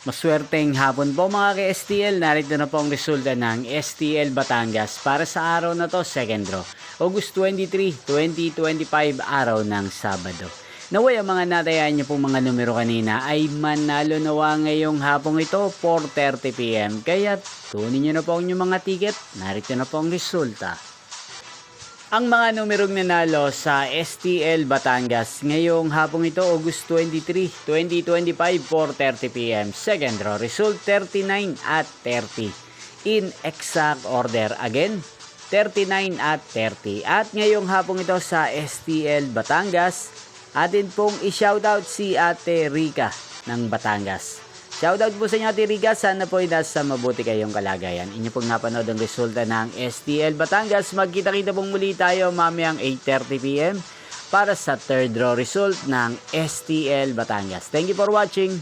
Maswerteng hapon po mga ka-STL. Narito na po ang resulta ng STL Batangas para sa araw na to, second draw. August 23, 2025, araw ng Sabado. Naway ang mga natayaan niyo pong mga numero kanina ay manalo nawa ngayong hapong ito, 4:30 PM. Kaya tunin niyo na po ang inyong mga ticket. Narito na po ang resulta. Ang mga numerong nanalo sa STL Batangas ngayong hapong ito, August 23, 2025, 4:30 PM. Second draw, result 39 at 30. In exact order again, 39 at 30. At ngayong hapong ito sa STL Batangas, atin pong i-shoutout si Ate Rica ng Batangas. Shoutout po sa inyo Ate Rica, sana po ay nasa mabuti kayong kalagayan. Inyo pong napanood ang resulta ng STL Batangas. Magkita-kita pong muli tayo mamayang 8:30 PM para sa third draw result ng STL Batangas. Thank you for watching.